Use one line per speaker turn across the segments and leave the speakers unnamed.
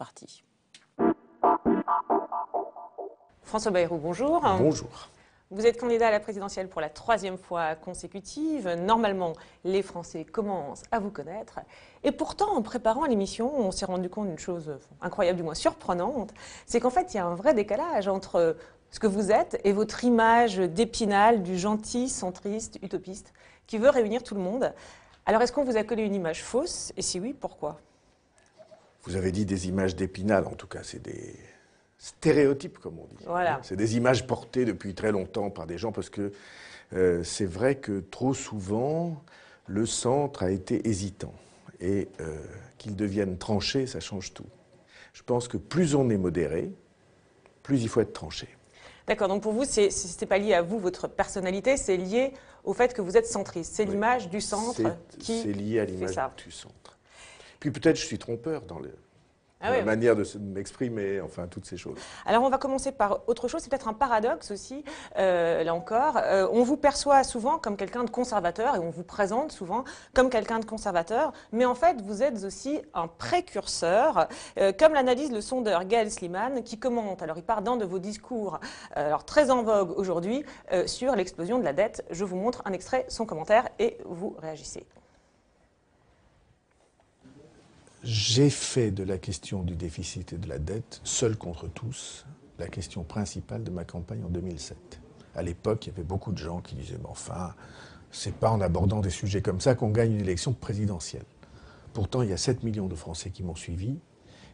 parti. François Bayrou, bonjour.
Bonjour.
Vous êtes candidat à la présidentielle pour la 3e fois consécutive. Normalement, les Français commencent à vous connaître. Et pourtant, en préparant l'émission, on s'est rendu compte d'une chose incroyable, du moins surprenante, c'est qu'en fait, il y a un vrai décalage entre ce que vous êtes et votre image d'Épinal, du gentil, centriste, utopiste, qui veut réunir tout le monde. Alors, est-ce qu'on vous a collé une image fausse? Et si oui, pourquoi?
Vous avez dit des images d'Épinal, en tout cas, c'est des stéréotypes, comme on dit.
Voilà.
C'est des images portées depuis très longtemps par des gens, parce que c'est vrai que trop souvent, le centre a été hésitant. Et qu'il devienne tranché, ça change tout. Je pense que plus on est modéré, plus il faut être tranché.
D'accord, donc pour vous, ce n'est pas lié à vous, votre personnalité, c'est lié au fait que vous êtes centriste. C'est l'image du centre qui
c'est lié à l'image du centre. Puis peut-être je suis trompeur dans la manière de m'exprimer, enfin toutes ces choses.
Alors on va commencer par autre chose, c'est peut-être un paradoxe aussi, là encore. On vous perçoit souvent comme quelqu'un de conservateur et on vous présente souvent comme quelqu'un de conservateur, mais en fait vous êtes aussi un précurseur, comme l'analyse le sondeur Gaël Sliman qui commente, alors il part d'un de vos discours, alors très en vogue aujourd'hui, sur l'explosion de la dette. Je vous montre un extrait, son commentaire, et vous réagissez.
J'ai fait de la question du déficit et de la dette, seul contre tous, la question principale de ma campagne en 2007. À l'époque, il y avait beaucoup de gens qui disaient « mais enfin, c'est pas en abordant des sujets comme ça qu'on gagne une élection présidentielle ». Pourtant, il y a 7 millions de Français qui m'ont suivi,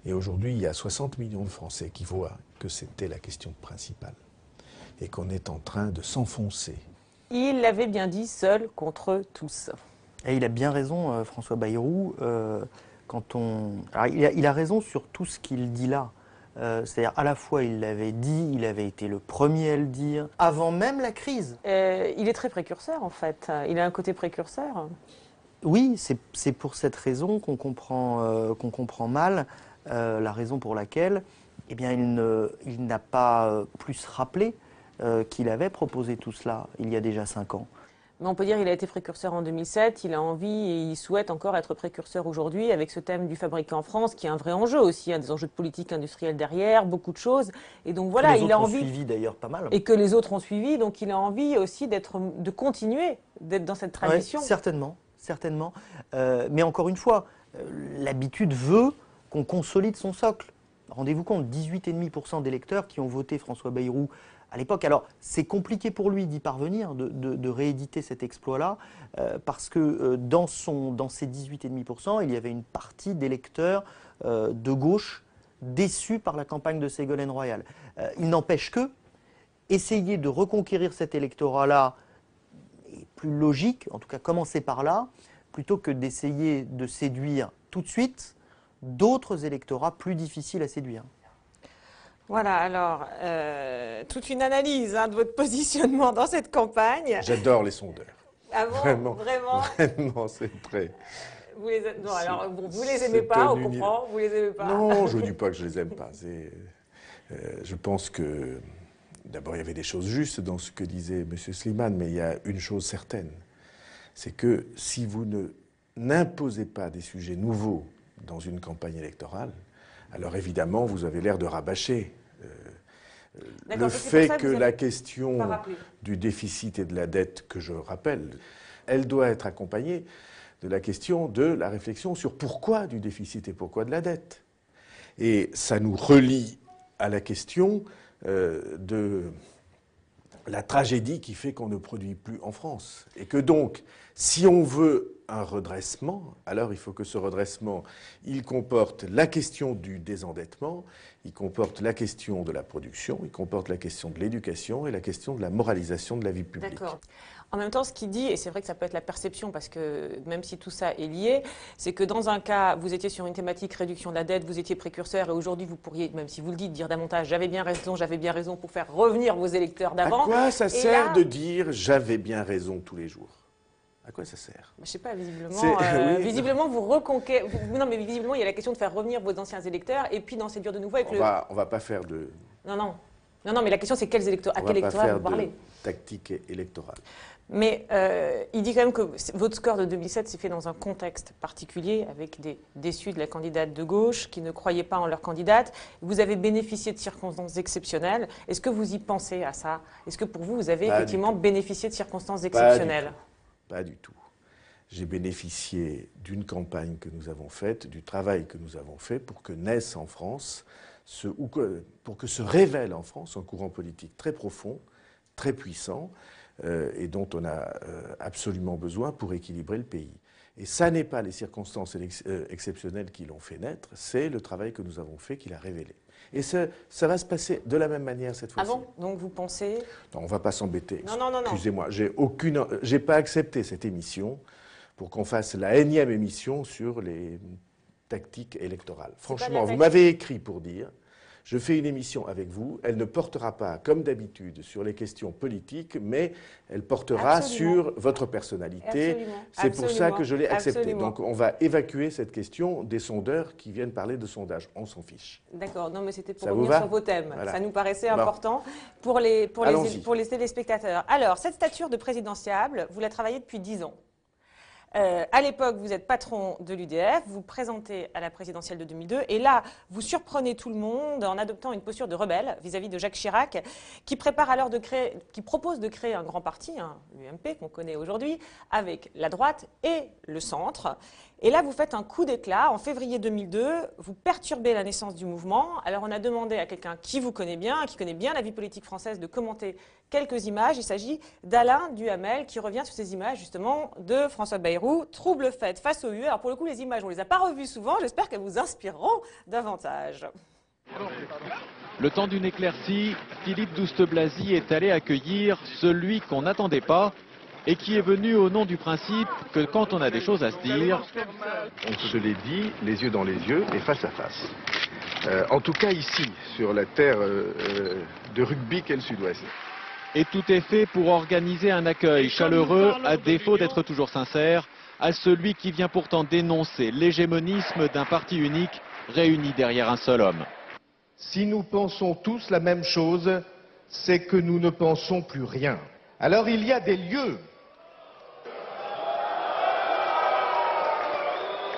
et aujourd'hui, il y a 60 millions de Français qui voient que c'était la question principale, et qu'on est en train de s'enfoncer.
Il l'avait bien dit, seul contre tous.
Et il a bien raison, François Bayrou. Alors, il a raison sur tout ce qu'il dit là. C'est-à-dire, à la fois, il l'avait dit, il avait été le premier à le dire, avant même la crise.
Il est très précurseur, en fait. Il a un côté précurseur.
Oui, c'est pour cette raison qu'on comprend mal la raison pour laquelle eh bien, il n'a pas plus rappelé qu'il avait proposé tout cela il y a déjà 5 ans.
Mais on peut dire qu'il a été précurseur en 2007, il a envie et il souhaite encore être précurseur aujourd'hui avec ce thème du fabriqué en France qui est un vrai enjeu aussi, des enjeux de politique industrielle derrière, beaucoup de choses. Et donc voilà, il a envie.
Suivi d'ailleurs pas mal.
Et que les autres ont suivi, donc il a envie aussi de continuer, d'être dans cette tradition.
Ouais, certainement, certainement. Mais encore une fois, l'habitude veut qu'on consolide son socle. Rendez-vous compte, 18,5% d'électeurs qui ont voté François Bayrou à l'époque. Alors, c'est compliqué pour lui d'y parvenir, de rééditer cet exploit-là, parce que dans ces 18,5%, il y avait une partie d'électeurs de gauche déçus par la campagne de Ségolène Royal. Il n'empêche que essayer de reconquérir cet électorat-là est plus logique, en tout cas commencer par là, plutôt que d'essayer de séduire tout de suite d'autres électorats plus difficiles à séduire.
Voilà, alors, toute une analyse de votre positionnement dans cette campagne.
J'adore les sondeurs.
Ah bon, vraiment,
Vraiment, c'est très...
Vous les, non, alors, vous les aimez pas, on comprend, vous les aimez pas.
Non, je ne dis pas que je les aime pas. Je pense que, d'abord, il y avait des choses justes dans ce que disait M. Sliman, mais il y a une chose certaine, c'est que si vous n'imposez pas des sujets nouveaux dans une campagne électorale, alors évidemment, vous avez l'air de rabâcher. Le fait que la question du déficit et de la dette, que je rappelle, elle doit être accompagnée de la question de la réflexion sur pourquoi du déficit et pourquoi de la dette. Et ça nous relie à la question de la tragédie qui fait qu'on ne produit plus en France. Et que donc, si on veut un redressement, alors il faut que ce redressement, il comporte la question du désendettement, il comporte la question de la production, il comporte la question de l'éducation et la question de la moralisation de la vie publique.
D'accord. En même temps, ce qu'il dit, et c'est vrai que ça peut être la perception, parce que même si tout ça est lié, c'est que dans un cas, vous étiez sur une thématique réduction de la dette, vous étiez précurseur, et aujourd'hui, vous pourriez, même si vous le dites, dire davantage, j'avais bien raison pour faire revenir vos électeurs d'avant.
À quoi ça sert de dire j'avais bien raison tous les jours? À quoi ça sert?
Je ne sais pas, visiblement, visiblement vous reconquérez. Non, mais visiblement, il y a la question de faire revenir vos anciens électeurs et puis d'en séduire de nouveau avec
on va pas faire de...
Non. Non, mais la question c'est à quel électorat vous parlez?
Tactique électorale.
Mais il dit quand même que votre score de 2007 s'est fait dans un contexte particulier, avec des déçus de la candidate de gauche qui ne croyaient pas en leur candidate. Vous avez bénéficié de circonstances exceptionnelles. Est-ce que vous y pensez à ça? Est-ce que pour vous, vous avez effectivement bénéficié de circonstances exceptionnelles?
Pas du tout. J'ai bénéficié d'une campagne que nous avons faite, du travail que nous avons fait pour que naisse en France, pour que se révèle en France un courant politique très profond, très puissant, et dont on a absolument besoin pour équilibrer le pays. Et ça n'est pas les circonstances exceptionnelles qui l'ont fait naître, c'est le travail que nous avons fait qui l'a révélé. Et ça va se passer de la même manière cette fois-ci.
Ah bon? Donc vous pensez...
Non, on ne va pas s'embêter.
Non.
Excusez-moi, j'ai pas accepté cette émission pour qu'on fasse la énième émission sur les tactiques électorales. Franchement, vous m'avez écrit pour dire... Je fais une émission avec vous, elle ne portera pas, comme d'habitude, sur les questions politiques, mais elle portera sur votre personnalité. C'est pour ça que je l'ai accepté. Donc on va évacuer cette question des sondeurs qui viennent parler de sondage. On s'en fiche.
D'accord, non mais c'était pour revenir sur vos thèmes. Voilà. Ça nous paraissait important pour les téléspectateurs. Alors, cette stature de présidentiable, vous la travaillez depuis 10 ans. À l'époque, vous êtes patron de l'UDF, vous vous présentez à la présidentielle de 2002, et là, vous surprenez tout le monde en adoptant une posture de rebelle vis-à-vis de Jacques Chirac, qui propose de créer un grand parti, l'UMP qu'on connaît aujourd'hui, avec la droite et le centre. Et là, vous faites un coup d'éclat. En février 2002, vous perturbez la naissance du mouvement. Alors, on a demandé à quelqu'un qui vous connaît bien, qui connaît bien la vie politique française, de commenter quelques images. Il s'agit d'Alain Duhamel, qui revient sur ces images, justement, de François Bayrou. Trouble fait face au UE. Alors, pour le coup, les images, on ne les a pas revues souvent. J'espère qu'elles vous inspireront davantage.
Le temps d'une éclaircie, Philippe Douste-Blazy est allé accueillir celui qu'on n'attendait pas et qui est venu au nom du principe que quand on a des choses à se dire...
On se les dit les yeux dans les yeux et face à face. En tout cas ici, sur la terre de rugby qu'est le Sud-Ouest.
Et tout est fait pour organiser un accueil chaleureux, à défaut d'être toujours sincère, à celui qui vient pourtant dénoncer l'hégémonisme d'un parti unique réuni derrière un seul homme.
Si nous pensons tous la même chose, c'est que nous ne pensons plus rien. Alors il y a des lieux.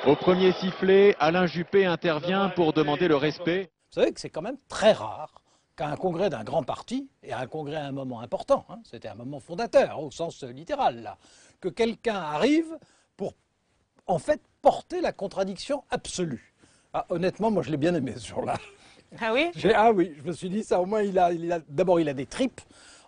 Au premier sifflet, Alain Juppé intervient pour demander le respect.
Vous savez que c'est quand même très rare qu'à un congrès d'un grand parti, et à un congrès à un moment important, c'était un moment fondateur au sens littéral, là, que quelqu'un arrive pour en fait porter la contradiction absolue. Ah, honnêtement, moi je l'ai bien aimé ce jour-là.
Ah oui?
Ah oui, je me suis dit ça, au moins d'abord il a des tripes.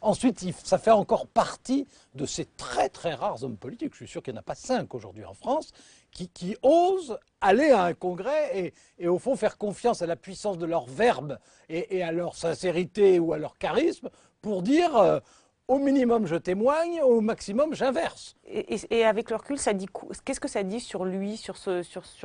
Ensuite, ça fait encore partie de ces très très rares hommes politiques, je suis sûr qu'il n'y en a pas 5 aujourd'hui en France, qui osent aller à un congrès et au fond faire confiance à la puissance de leur verbe et à leur sincérité ou à leur charisme pour dire au minimum je témoigne, au maximum j'inverse.
Et avec le recul, qu'est-ce que ça dit sur lui, sur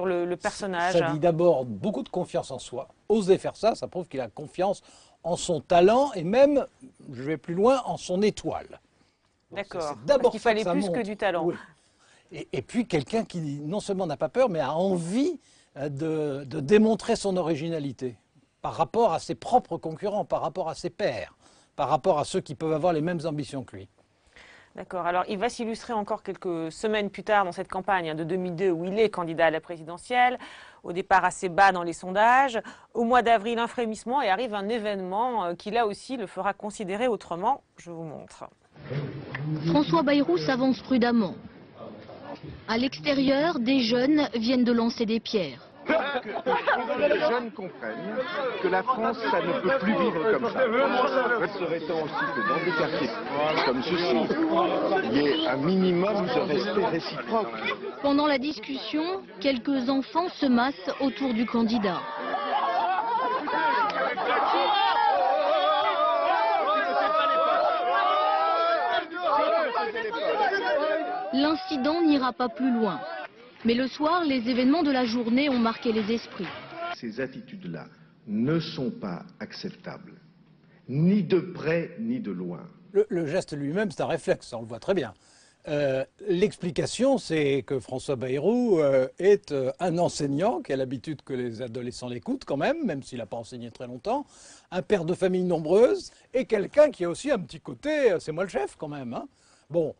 le personnage?
Ça dit d'abord beaucoup de confiance en soi. Oser faire ça, ça prouve qu'il a confiance en son talent et même, je vais plus loin, en son étoile.
D'accord, parce qu'il fallait plus que du talent.
Oui. Et puis quelqu'un qui non seulement n'a pas peur, mais a envie de démontrer son originalité par rapport à ses propres concurrents, par rapport à ses pairs, par rapport à ceux qui peuvent avoir les mêmes ambitions que lui.
D'accord. Alors, il va s'illustrer encore quelques semaines plus tard dans cette campagne de 2002 où il est candidat à la présidentielle. Au départ assez bas dans les sondages. Au mois d'avril, un frémissement et arrive un événement qui, là aussi, le fera considérer autrement. Je vous montre.
François Bayrou s'avance prudemment. À l'extérieur, des jeunes viennent de lancer des pierres.
Que les jeunes comprennent que la France, ça ne peut plus vivre comme ça. Il serait temps aussi que dans des quartiers comme ceci, il y ait un minimum de respect réciproque.
Pendant la discussion, quelques enfants se massent autour du candidat. L'incident n'ira pas plus loin. Mais le soir, les événements de la journée ont marqué les esprits.
Ces attitudes-là ne sont pas acceptables, ni de près ni de loin.
Le geste lui-même, c'est un réflexe, on le voit très bien. L'explication, c'est que François Bayrou est un enseignant qui a l'habitude que les adolescents l'écoutent quand même s'il n'a pas enseigné très longtemps, un père de famille nombreuse et quelqu'un qui a aussi un petit côté, c'est moi le chef quand même. Hein. Bon,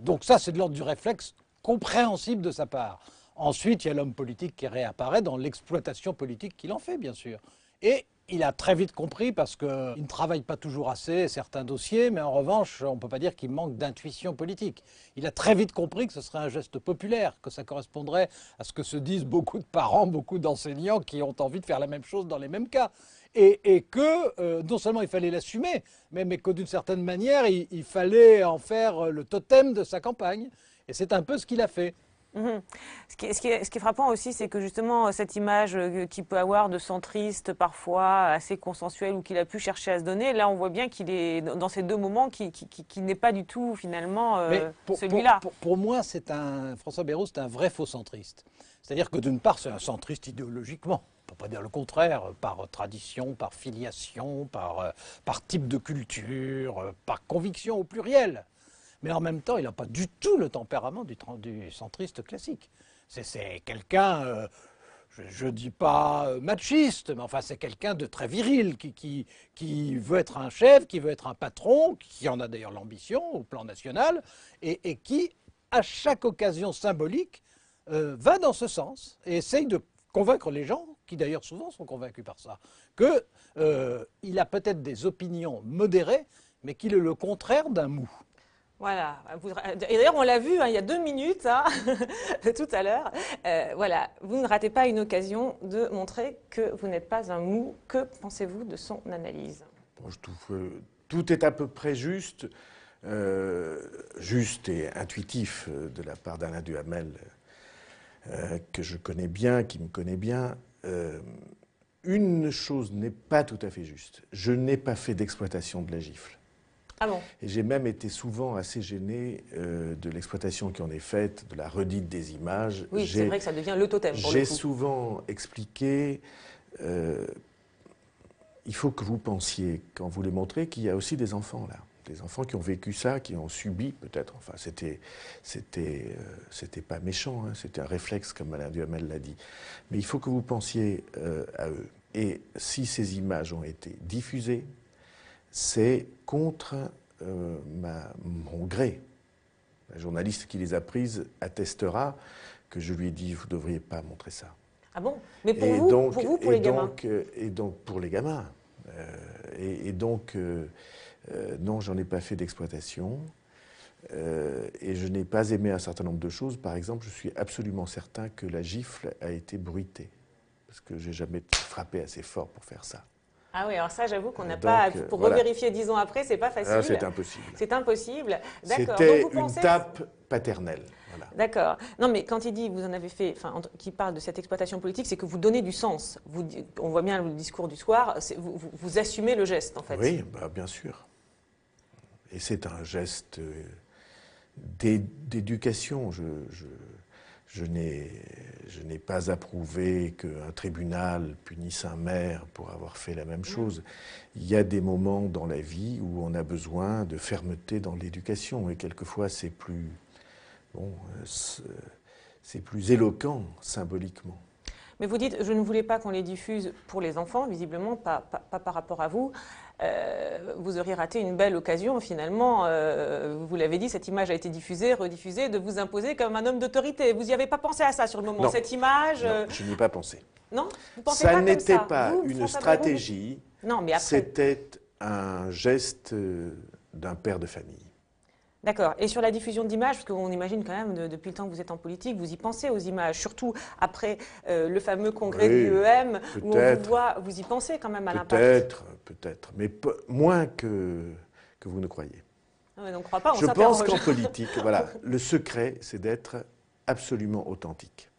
donc ça c'est de l'ordre du réflexe compréhensible de sa part. Ensuite, il y a l'homme politique qui réapparaît dans l'exploitation politique qu'il en fait, bien sûr. Et il a très vite compris, parce qu'il ne travaille pas toujours assez certains dossiers, mais en revanche, on ne peut pas dire qu'il manque d'intuition politique. Il a très vite compris que ce serait un geste populaire, que ça correspondrait à ce que se disent beaucoup de parents, beaucoup d'enseignants qui ont envie de faire la même chose dans les mêmes cas. Et que non seulement il fallait l'assumer, mais que d'une certaine manière, il fallait en faire le totem de sa campagne. Et c'est un peu ce qu'il a fait.
Mmh. Ce qui est frappant aussi, c'est que justement cette image qu'il peut avoir de centriste parfois assez consensuel ou qu'il a pu chercher à se donner, là on voit bien qu'il est dans ces deux moments qui n'est pas du tout finalement celui-là.
Pour moi, François Bayrou, c'est un vrai faux centriste. C'est-à-dire que d'une part, c'est un centriste idéologiquement. On ne peut pas dire le contraire, par tradition, par filiation, par type de culture, par conviction au pluriel. Mais en même temps, il n'a pas du tout le tempérament du centriste classique. C'est quelqu'un, je ne dis pas machiste, mais enfin c'est quelqu'un de très viril, qui veut être un chef, qui veut être un patron, qui en a d'ailleurs l'ambition au plan national, et qui, à chaque occasion symbolique, va dans ce sens et essaye de convaincre les gens, qui d'ailleurs souvent sont convaincus par ça, qu'il a peut-être des opinions modérées, mais qu'il est le contraire d'un mou.
Voilà. Et d'ailleurs, on l'a vu il y a 2 minutes, hein, tout à l'heure. Voilà. Vous ne ratez pas une occasion de montrer que vous n'êtes pas un mou. Que pensez-vous de son analyse?
Bon, je trouve tout est à peu près juste et intuitif de la part d'Alain Duhamel, que je connais bien, qui me connaît bien. Une chose n'est pas tout à fait juste. Je n'ai pas fait d'exploitation de la gifle.
Ah bon?
Et j'ai même été souvent assez gêné de l'exploitation qui en est faite, de la redite des images.
Oui, c'est vrai que ça devient le totem pour le coup.
J'ai souvent expliqué, il faut que vous pensiez, quand vous les montrez, qu'il y a aussi des enfants là. Des enfants qui ont vécu ça, qui ont subi peut-être, enfin c'était pas méchant, hein, c'était un réflexe comme Alain Duhamel l'a dit. Mais il faut que vous pensiez à eux. Et si ces images ont été diffusées, c'est contre mon gré. La journaliste qui les a prises attestera que je lui ai dit, vous ne devriez pas montrer ça.
Ah bon? Mais pour vous, pour les gamins?
Et donc, pour les gamins. Non, j'en ai pas fait d'exploitation. Et je n'ai pas aimé un certain nombre de choses. Par exemple, je suis absolument certain que la gifle a été bruitée. Parce que j'ai jamais frappé assez fort pour faire ça.
Ah oui, alors ça, j'avoue qu'on n'a pas... Pour revérifier 10 ans après, c'est pas facile.
Ah, c'est impossible.
C'est impossible. D'accord.
C'était une tape paternelle. Voilà.
D'accord. Non, mais quand il dit, vous en avez fait, enfin, qui parle de cette exploitation politique, c'est que vous donnez du sens. On voit bien le discours du soir, vous assumez le geste, en fait.
Oui, bah, bien sûr. Et c'est un geste d'éducation. Je n'ai pas approuvé qu'un tribunal punisse un maire pour avoir fait la même chose. Il y a des moments dans la vie où on a besoin de fermeté dans l'éducation, et quelquefois c'est plus éloquent symboliquement.
Mais vous dites, je ne voulais pas qu'on les diffuse pour les enfants, visiblement, pas par rapport à vous. Vous auriez raté une belle occasion, finalement. Vous l'avez dit, cette image a été diffusée, rediffusée, de vous imposer comme un homme d'autorité. Vous n'y avez pas pensé à ça sur le moment?
Non.
Cette image...
Non, je n'y ai pas pensé.
Non? Vous pensez
ça
pas
n'était
comme ça,
pas
vous,
une
François
stratégie,
non, mais après...
c'était un geste d'un père de famille.
D'accord. Et sur la diffusion d'images, parce qu'on imagine quand même, depuis le temps que vous êtes en politique, vous y pensez aux images, surtout après le fameux congrès de l'UEM, où on vous voit, vous y pensez quand même à l'impact.
Peut-être, mais moins que vous ne croyez.
Non, mais on ne croit pas, on
Je pense
s'interroge.
qu'en politique, voilà, le secret, c'est d'être absolument authentique.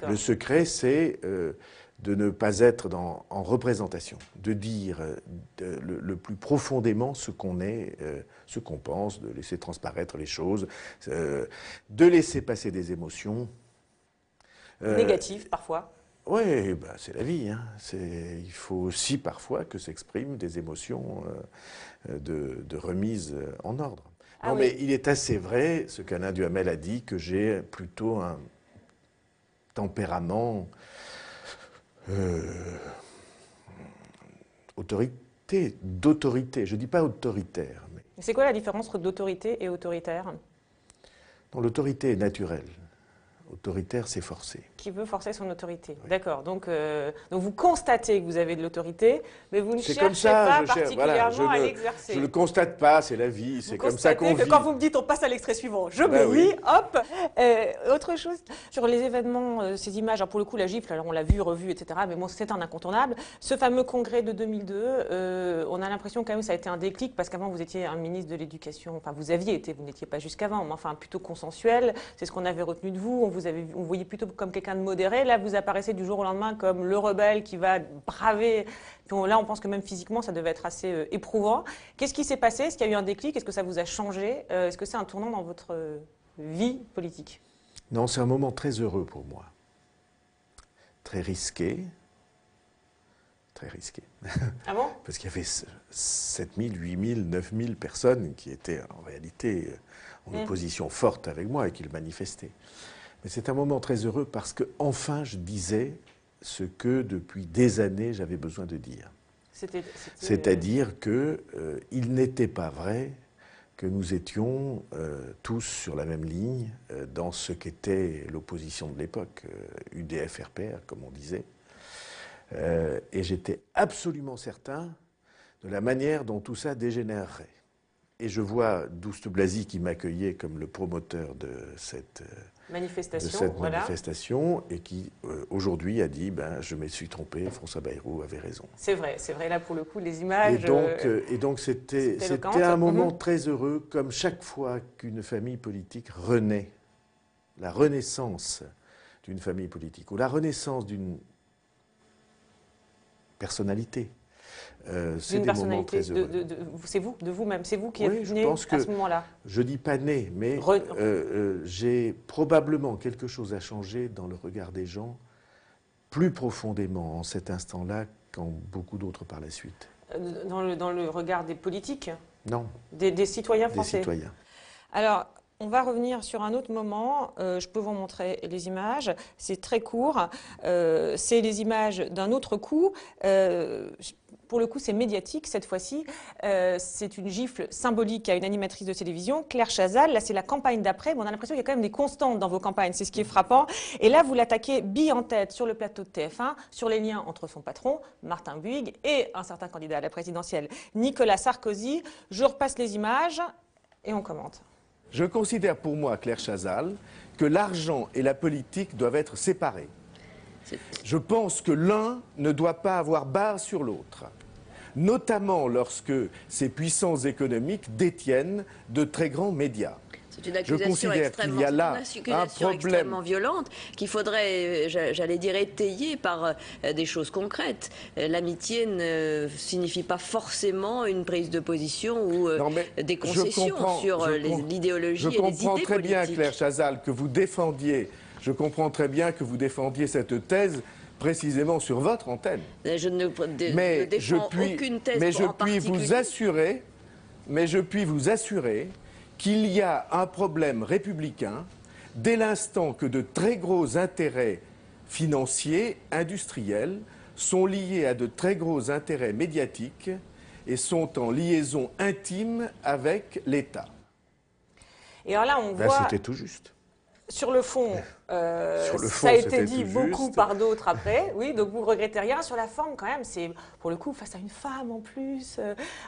Le secret, c'est de ne pas être en représentation, de dire le plus profondément ce qu'on est, ce qu'on pense, de laisser transparaître les choses, de laisser passer des émotions.
Négatives, parfois.
Oui, bah, c'est la vie. Hein. Il faut aussi parfois que s'expriment des émotions de remise en ordre.
Ah
non,
oui.
mais il est assez vrai, ce qu'Alain Duhamel a dit, que j'ai plutôt un tempérament d'autorité. Je ne dis pas autoritaire, mais
C'est quoi la différence entre d'autorité et autoritaire?
non, l'autorité est naturelle. Autoritaire, c'est forcé.
Qui veut forcer son autorité. D'accord. Donc vous constatez que vous avez de l'autorité, mais vous ne
C'est
cherchez
comme ça,
pas
je cherche-
particulièrement
voilà,
à
je
l'exercer.
ne le constate pas, c'est la vie, c'est comme ça qu'on
Constatez que
vit.
quand vous me dites on passe à l'extrait suivant, je
Ben
m'oublie,
oui.
hop. Autre chose, sur les événements, ces images, alors pour le coup la gifle, alors on l'a vu, revu, etc., mais bon, c'est un incontournable. Ce fameux congrès de 2002, on a l'impression quand même que ça a été un déclic, parce qu'avant vous étiez un ministre de l'Éducation, enfin vous aviez été, vous n'étiez pas jusqu'avant, mais enfin plutôt consensuel, c'est ce qu'on avait retenu de vous, on voyait plutôt comme quelqu'un de modéré, là vous apparaissez du jour au lendemain comme le rebelle qui va braver, là on pense que même physiquement ça devait être assez éprouvant. Qu'est-ce qui s'est passé? Est-ce qu'il y a eu un déclic? Est-ce que ça vous a changé? Est-ce que c'est un tournant dans votre vie politique?
Non, c'est un moment très heureux pour moi. Très risqué. Très risqué.
Ah bon?
Parce qu'il y avait 7000, 8000, 9000 personnes qui étaient en réalité en opposition forte avec moi et qui le manifestaient. Mais c'est un moment très heureux parce que enfin je disais ce que depuis des années j'avais besoin de dire. C'est-à-dire qu'il n'était pas vrai que nous étions tous sur la même ligne dans ce qu'était l'opposition de l'époque, UDF-RPR, comme on disait. Et j'étais absolument certain de la manière dont tout ça dégénérerait. Et je vois Douste Blazy qui m'accueillait comme le promoteur de cette manifestation et qui aujourd'hui a dit je me suis trompé, François Bayrou avait raison.
C'est vrai, là pour le coup les images.
Et donc c'était un moment très heureux, comme chaque fois qu'une famille politique renaît, la renaissance d'une famille politique ou la renaissance d'une personnalité. C'est des moments très heureux.
C'est vous, de vous-même, c'est vous qui
oui,
êtes né à ce moment-là.
Je dis pas né, mais j'ai probablement quelque chose à changer dans le regard des gens, plus profondément en cet instant-là qu'en beaucoup d'autres par la suite.
Dans le regard des politiques?
Non.
Des citoyens français?
Des citoyens.
Alors, on va revenir sur un autre moment. Je peux vous montrer les images. C'est très court. C'est les images d'un autre coup. Pour le coup, c'est médiatique cette fois-ci. C'est une gifle symbolique à une animatrice de télévision, Claire Chazal. Là, c'est la campagne d'après. Mais on a l'impression qu'il y a quand même des constantes dans vos campagnes. C'est ce qui est frappant. Et là, vous l'attaquez bille en tête sur le plateau de TF1, sur les liens entre son patron, Martin Bouygues, et un certain candidat à la présidentielle, Nicolas Sarkozy. Je repasse les images et on commente.
Je considère pour moi, Claire Chazal, que l'argent et la politique doivent être séparés. Je pense que l'un ne doit pas avoir barre sur l'autre, notamment lorsque ces puissances économiques détiennent de très grands médias.
C'est une accusation extrêmement violente qu'il faudrait, j'allais dire, étayer par des choses concrètes. L'amitié ne signifie pas forcément une prise de position ou des concessions sur l'idéologie et les idées politiques.
Je comprends très bien, Claire Chazal, que vous défendiez, cette thèse précisément sur votre antenne.
Je ne défends aucune thèse en particulier.
Mais je puis vous assurer qu'il y a un problème républicain dès l'instant que de très gros intérêts financiers, industriels, sont liés à de très gros intérêts médiatiques et sont en liaison intime avec l'État.
Et alors là, on voit...
C'était tout juste.
Sur le fond, ça a été dit beaucoup par d'autres après. Oui, donc vous ne regrettez rien. Sur la forme, quand même, c'est pour le coup face à une femme en plus.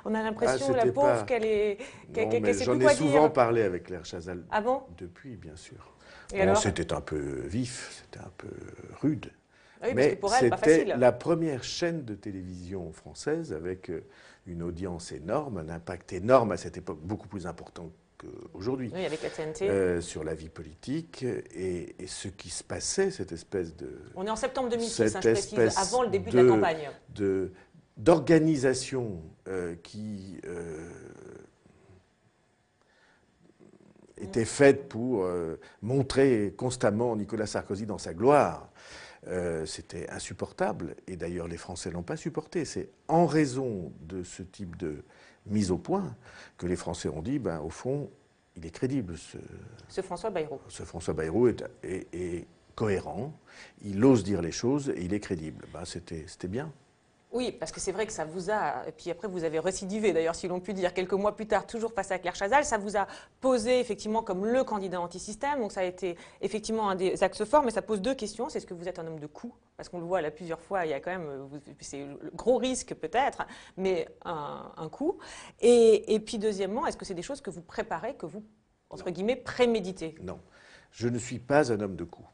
On a l'impression, la pauvre, qu'elle est.
J'en ai souvent parlé avec Claire Chazal.
Ah bon?
Depuis, bien sûr.
Bon,
c'était un peu vif, c'était un peu rude.
Oui,
mais
c'était
la première chaîne de télévision française avec une audience énorme, un impact énorme à cette époque, beaucoup plus important qu'aujourd'hui,
oui, avec la TNT.
Sur la vie politique et ce qui se passait, cette espèce de...
On est en septembre 2006, je précise, avant le début de la campagne.
D'organisation qui était faite pour montrer constamment Nicolas Sarkozy dans sa gloire. C'était insupportable, et d'ailleurs les Français ne l'ont pas supporté. C'est en raison de ce type de mise au point que les Français ont dit, au fond, il est crédible.
Ce François Bayrou.
Ce François Bayrou est cohérent, il ose dire les choses et il est crédible. Ben, c'était bien.
Oui, parce que c'est vrai que ça vous a, et puis après vous avez récidivé d'ailleurs, si l'on peut dire, quelques mois plus tard, toujours face à Claire Chazal, ça vous a posé effectivement comme le candidat anti-système, donc ça a été effectivement un des axes forts, mais ça pose deux questions, c'est est-ce que vous êtes un homme de coup, parce qu'on le voit là plusieurs fois, il y a quand même, c'est le gros risque peut-être, mais un coup, et puis deuxièmement, est-ce que c'est des choses que vous préparez, que vous, entre guillemets, préméditez?
Non, je ne suis pas un homme de coup.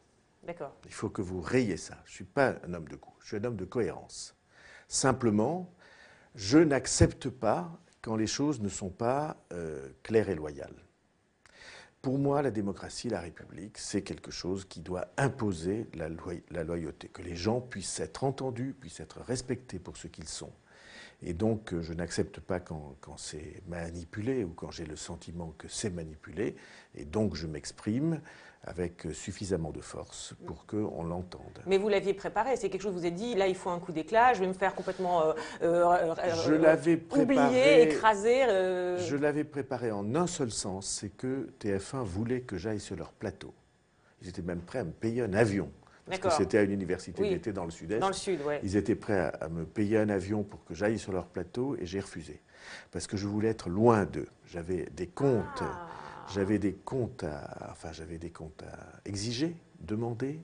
D'accord.
Il faut que vous rayiez ça, je ne suis pas un homme de coup, je suis un homme de cohérence. Simplement, je n'accepte pas quand les choses ne sont pas claires et loyales. Pour moi, la démocratie, la République, c'est quelque chose qui doit imposer la loyauté, que les gens puissent être entendus, puissent être respectés pour ce qu'ils sont. Et donc, je n'accepte pas quand c'est manipulé ou quand j'ai le sentiment que c'est manipulé. Et donc, je m'exprime avec suffisamment de force pour qu'on l'entende.
Mais vous l'aviez préparé, c'est quelque chose que vous avez dit, là il faut un coup d'éclat, je vais me faire complètement oublier, écraser.
Je l'avais préparé en un seul sens, c'est que TF1 voulait que j'aille sur leur plateau. Ils étaient même prêts à me payer un avion. Parce que c'était à une université d'été dans le sud-est.
Dans le sud, oui.
Ils étaient prêts à me payer un avion pour que j'aille sur leur plateau et j'ai refusé. Parce que je voulais être loin d'eux. J'avais des comptes. J'avais des comptes à exiger, demander,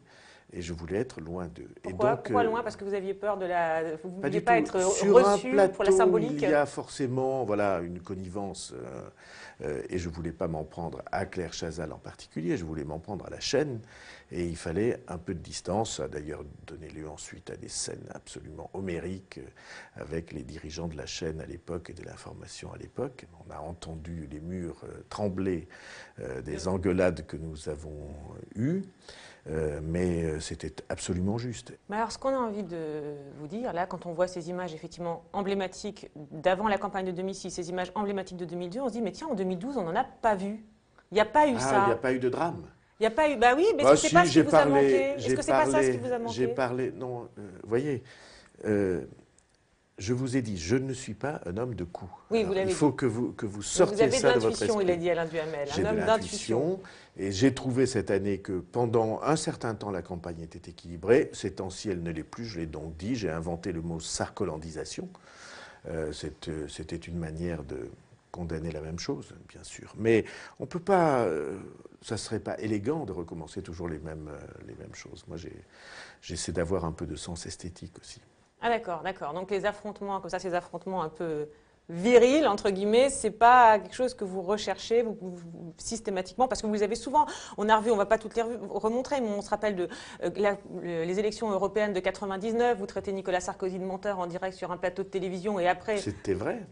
et je voulais être loin d'eux.
Pourquoi loin? Parce que vous aviez peur de la... Vous ne vouliez
pas
être
sur
reçu
un plateau,
pour la symbolique?
Il y a forcément une connivence, et je ne voulais pas m'en prendre à Claire Chazal en particulier, je voulais m'en prendre à la chaîne, et il fallait un peu de distance. Ça a d'ailleurs donné lieu ensuite à des scènes absolument homériques avec les dirigeants de la chaîne à l'époque et de l'information à l'époque. On a entendu les murs trembler des engueulades que nous avons eues. Mais c'était absolument juste.
Mais alors, ce qu'on a envie de vous dire, là, quand on voit ces images effectivement emblématiques d'avant la campagne de 2006, ces images emblématiques de 2002, on se dit, mais tiens, en 2012, on n'en a pas vu. Il n'y a pas eu ça.
Il n'y a pas eu de drame.
Il n'y a pas eu... Bah oui, mais est-ce que c'est pas ce qui vous a manqué? Est-ce que c'est pas ça ce qui vous a manqué?
J'ai parlé... Non, voyez... je vous ai dit, je ne suis pas un homme de coup.
Oui, vous l'avez dit.
Il faut que vous sortiez ça de votre esprit.
Vous avez de l'intuition, il a dit Alain Duhamel.
J'ai de l'intuition, et j'ai trouvé cette année que pendant un certain temps, la campagne était équilibrée. Ces temps-ci, elle ne l'est plus, je l'ai donc dit. J'ai inventé le mot sarkolandisation. C'était une manière de condamner la même chose, bien sûr. Mais on ne peut pas... ça ne serait pas élégant de recommencer toujours les mêmes choses. Moi, j'essaie d'avoir un peu de sens esthétique aussi.
Ah d'accord, d'accord. Donc les affrontements, comme ça, ces affrontements un peu virils, entre guillemets, c'est pas quelque chose que vous recherchez systématiquement, parce que vous les avez souvent, on a revu, on va pas toutes les remontrer, mais on se rappelle de les élections européennes de 99, vous traitez Nicolas Sarkozy de menteur en direct sur un plateau de télévision, et après...
C'était vrai.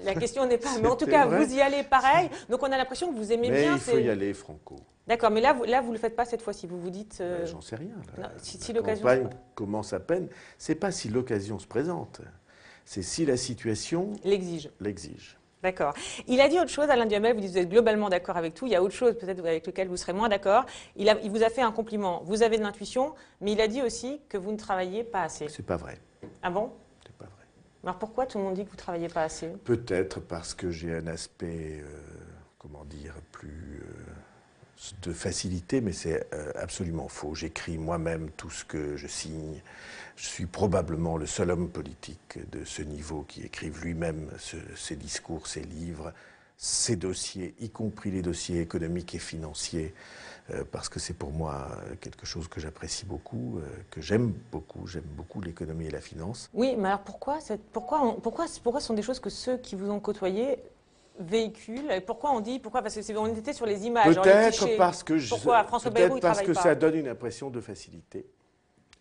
La question n'est pas... Mais en tout cas, vous y allez pareil, donc on a l'impression que vous aimez bien...
Mais il faut y aller, Franco.
D'accord, mais là, vous ne le faites pas cette fois-ci, vous vous dites...
J'en sais rien. Là.
Non, si
la
l'occasion...
campagne commence à peine. C'est pas si l'occasion se présente, c'est si la situation...
L'exige. D'accord. Il a dit autre chose, Alain Duhamel, vous êtes globalement d'accord avec tout, il y a autre chose peut-être avec lequel vous serez moins d'accord. Il vous a fait un compliment, vous avez de l'intuition, mais il a dit aussi que vous ne travaillez pas assez.
C'est pas vrai.
Ah bon?
C'est pas vrai.
Alors pourquoi tout le monde dit que vous ne travaillez pas assez?
Peut-être parce que j'ai un aspect, plus... de facilité, mais c'est absolument faux. J'écris moi-même tout ce que je signe. Je suis probablement le seul homme politique de ce niveau qui écrive lui-même ses discours, ses livres, ses dossiers, y compris les dossiers économiques et financiers, parce que c'est pour moi quelque chose que j'apprécie beaucoup, que j'aime beaucoup. J'aime beaucoup l'économie et la finance.
Oui, mais alors pourquoi ce sont des choses que ceux qui vous ont côtoyé véhicule. Et pourquoi on dit pourquoi? Parce que on était sur les images.
Peut-être parce que
pourquoi François Bayrou,
parce que ça donne une impression de facilité.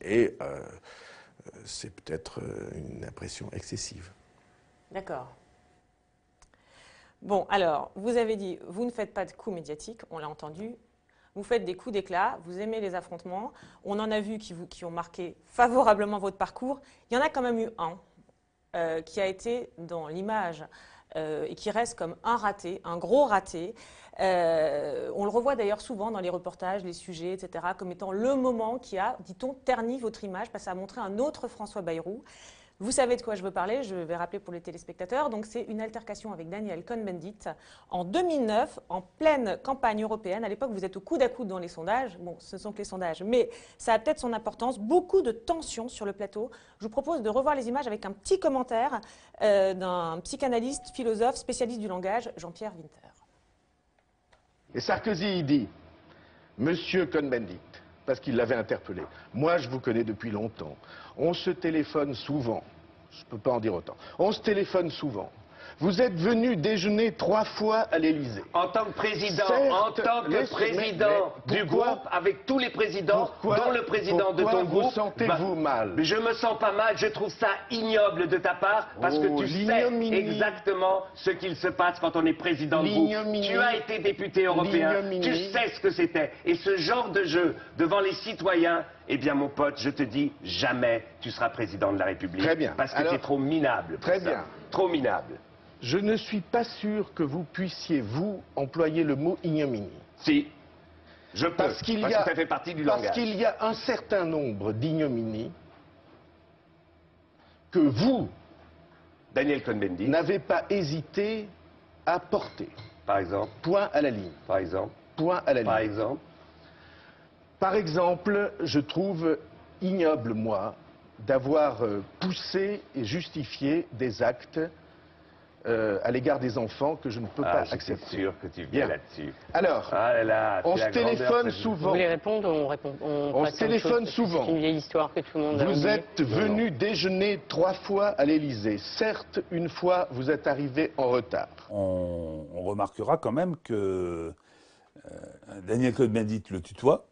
Et c'est peut-être une impression excessive.
D'accord. Bon, alors, vous avez dit, vous ne faites pas de coups médiatiques, on l'a entendu. Vous faites des coups d'éclat, vous aimez les affrontements. On en a vu qui ont marqué favorablement votre parcours. Il y en a quand même eu un qui a été dans l'image et qui reste comme un raté, un gros raté. On le revoit d'ailleurs souvent dans les reportages, les sujets, etc., comme étant le moment qui a, dit-on, terni votre image, parce que ça a montré un autre François Bayrou. Vous savez de quoi je veux parler, je vais rappeler pour les téléspectateurs. Donc c'est une altercation avec Daniel Cohn-Bendit en 2009, en pleine campagne européenne. À l'époque, vous êtes au coude à coude dans les sondages. Bon, ce sont que les sondages, mais ça a peut-être son importance. Beaucoup de tensions sur le plateau. Je vous propose de revoir les images avec un petit commentaire d'un psychanalyste, philosophe, spécialiste du langage, Jean-Pierre Winter.
Et Sarkozy, il dit, Monsieur Cohn-Bendit, parce qu'il l'avait interpellé. Moi, je vous connais depuis longtemps. On se téléphone souvent. Je ne peux pas en dire autant. On se téléphone souvent. Vous êtes venu déjeuner 3 fois à l'Élysée.
En tant que président, du groupe, avec tous les présidents, dont le président de ton groupe.
Vous sentez-vous mal?
Je me sens pas mal, je trouve ça ignoble de ta part, parce que tu sais exactement ce qu'il se passe quand on est président de groupe. Tu as été député européen, tu sais ce que c'était. Et ce genre de jeu devant les citoyens, eh bien mon pote, je te dis, jamais tu seras président de la République.
Très bien.
Parce que tu es trop minable.
Très bien.
Trop minable.
Je ne suis pas sûr que vous puissiez, vous, employer le mot ignominie.
Si, je peux, parce que ça fait partie du langage.
Parce qu'il y a un certain nombre d'ignominies que vous,
Daniel Cohn-Bendit,
n'avez pas hésité à porter.
Par exemple.
Point à la ligne.
Par exemple.
Point à la ligne.
Par exemple.
Par exemple, je trouve ignoble, moi, d'avoir poussé et justifié des actes à l'égard des enfants que je ne peux pas accepter.
C'est sûr que tu viens là-dessus.
Alors, on se téléphone souvent.
Vous voulez répondre?
On se téléphone souvent.
C'est une vieille histoire que tout le monde a
Vous
oubliée.
êtes venu déjeuner 3 fois à l'Élysée. Certes, une fois, vous êtes arrivé en retard.
On remarquera quand même que Daniel Cohn-Bendit le tutoie,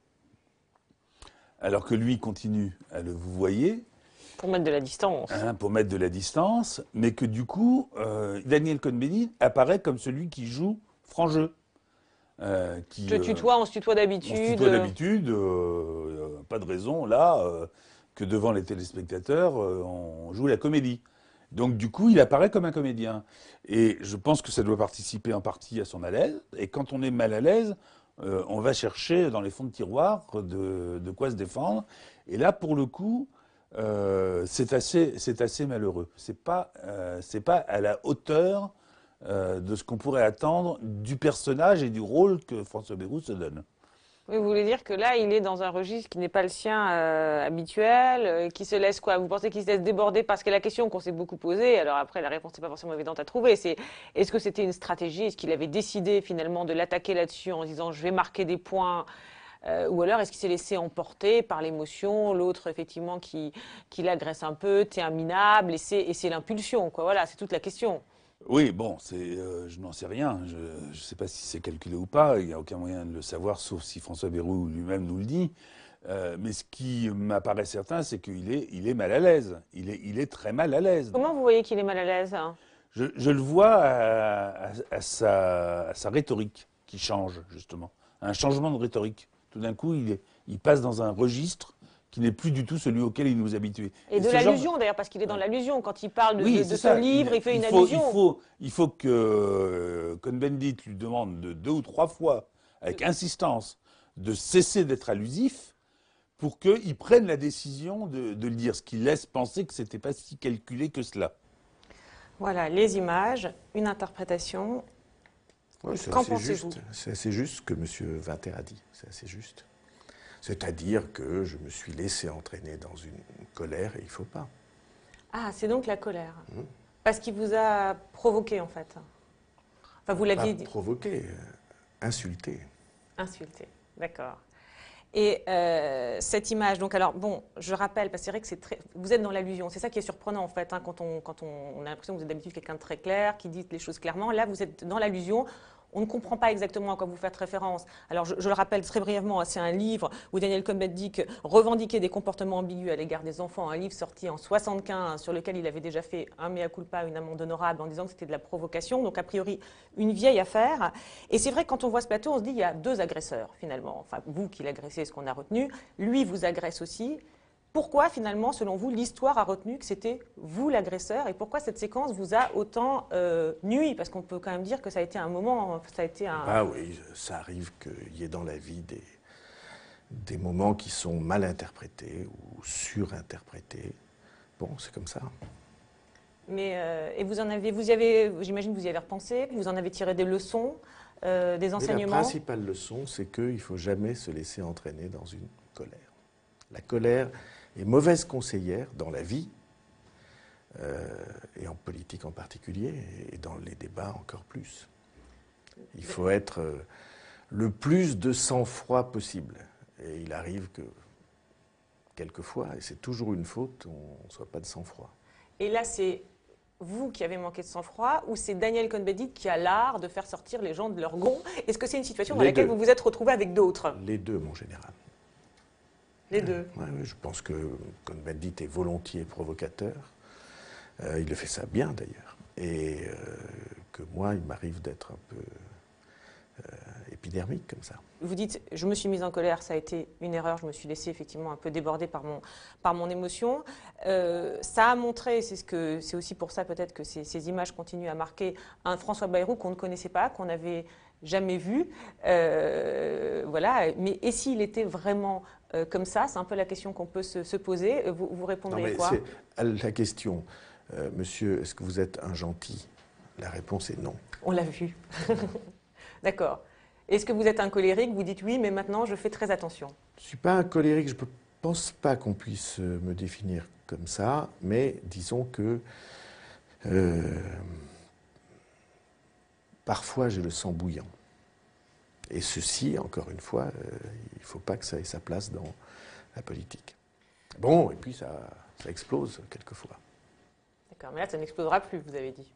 alors que lui continue à le vouvoyer.
Pour mettre de la distance.
Pour mettre de la distance, mais que du coup, Daniel Cohn-Bendit apparaît comme celui qui joue franc jeu.
Je tutoie, on se tutoie d'habitude.
On se tutoie d'habitude, pas de raison là que devant les téléspectateurs, on joue la comédie. Donc du coup, il apparaît comme un comédien. Et je pense que ça doit participer en partie à son malaise. Et quand on est mal à l'aise, on va chercher dans les fonds de tiroir de quoi se défendre. Et là, pour le coup, c'est assez malheureux. C'est pas à la hauteur de ce qu'on pourrait attendre du personnage et du rôle que François Bayrou se donne.
Oui, vous voulez dire que là, il est dans un registre qui n'est pas le sien habituel, qui se laisse quoi? Vous pensez qu'il se laisse déborder? Parce que la question qu'on s'est beaucoup posée, alors après la réponse n'est pas forcément évidente à trouver, c'est est-ce que c'était une stratégie? Est-ce qu'il avait décidé finalement de l'attaquer là-dessus en disant je vais marquer des points? Ou alors est-ce qu'il s'est laissé emporter par l'émotion, l'autre effectivement qui l'agresse un peu, t'es un minable, et c'est l'impulsion, quoi. Voilà, c'est toute la question.
Oui, bon, je n'en sais rien. Je ne sais pas si c'est calculé ou pas. Il n'y a aucun moyen de le savoir, sauf si François Bayrou lui-même nous le dit. Mais ce qui m'apparaît certain, c'est qu'il est mal à l'aise. Il est très mal à l'aise.
Comment vous voyez qu'il est mal à l'aise?
Je le vois à sa rhétorique qui change, justement. Un changement de rhétorique. Tout d'un coup, il passe dans un registre qui n'est plus du tout celui auquel il nous habituait.
Et de l'allusion, d'ailleurs, parce qu'il est dans l'allusion. Quand il parle de ce livre, il fait une allusion.
Il faut que Cohn-Bendit lui demande 2 ou 3 fois, avec insistance, de cesser d'être allusif pour qu'il prenne la décision de le dire, ce qui laisse penser que ce n'était pas si calculé que cela.
Voilà, les images, une interprétation.
Oui,
qu'en pensez-vous?
C'est assez juste ce que M. Winter a dit, c'est assez juste. C'est-à-dire que je me suis laissé entraîner dans une colère et il ne faut pas.
Ah, c'est donc la colère. Parce qu'il vous a provoqué, en fait. Enfin, vous l'aviez dit.
Provoqué, insulté.
Insulté, d'accord. Et cette image, donc alors, bon, je rappelle, parce que c'est vrai que c'est très... Vous êtes dans l'allusion, c'est ça qui est surprenant, en fait, hein, quand on a l'impression que vous êtes d'habitude quelqu'un de très clair, qui dit les choses clairement. Là, vous êtes dans l'allusion. On ne comprend pas exactement à quoi vous faites référence. Alors, je le rappelle très brièvement, c'est un livre où Daniel Cohn-Bendit revendiquait des comportements ambigus à l'égard des enfants, un livre sorti en 1975 sur lequel il avait déjà fait un mea culpa, une amende honorable, en disant que c'était de la provocation, donc a priori une vieille affaire. Et c'est vrai que quand on voit ce plateau, on se dit il y a 2 agresseurs finalement. Enfin, vous qui l'agressez, ce qu'on a retenu, lui vous agresse aussi. Pourquoi, finalement, selon vous, l'histoire a retenu que c'était vous l'agresseur et pourquoi cette séquence vous a autant nui? Parce qu'on peut quand même dire que ça a été un moment, ça a été un...
Ah oui, ça arrive qu'il y ait dans la vie des moments qui sont mal interprétés ou surinterprétés Bon, c'est comme ça.
Mais, et j'imagine que vous y avez repensé, vous en avez tiré des leçons, des enseignements.
La principale leçon, c'est qu'il ne faut jamais se laisser entraîner dans une colère. La colère est mauvaise conseillère dans la vie, et en politique en particulier, et dans les débats encore plus. Il faut être le plus de sang-froid possible. Et il arrive que, quelquefois, et c'est toujours une faute, on ne soit pas de sang-froid.
Et là, c'est vous qui avez manqué de sang-froid, ou c'est Daniel Cohn-Bendit qui a l'art de faire sortir les gens de leur gond? Est-ce que c'est une situation dans laquelle vous vous êtes retrouvé avec d'autres?
Les deux, mon général.
Les deux?
Oui, je pense que Cohn-Bendit est volontiers provocateur. Il le fait ça bien, d'ailleurs. Et que moi, il m'arrive d'être un peu épidermique, comme ça.
Vous dites, je me suis mise en colère, ça a été une erreur, je me suis laissée effectivement un peu déborder par mon émotion. Ça a montré, c'est aussi pour ça peut-être que ces images continuent à marquer un François Bayrou qu'on ne connaissait pas, qu'on n'avait jamais vu. Voilà. Mais et s'il était vraiment comme ça? C'est un peu la question qu'on peut se poser. Vous répondrez quoi?
La question, monsieur, est-ce que vous êtes un gentil? La réponse est non.
On l'a vu. D'accord. Est-ce que vous êtes un colérique? Vous dites oui, mais maintenant je fais très attention.
Je ne suis pas un colérique, je ne pense pas qu'on puisse me définir comme ça, mais disons que parfois j'ai le sang bouillant. Et ceci, encore une fois, il ne faut pas que ça ait sa place dans la politique. Bon, et puis ça explose quelquefois.
D'accord, mais là ça n'explosera plus, vous avez dit.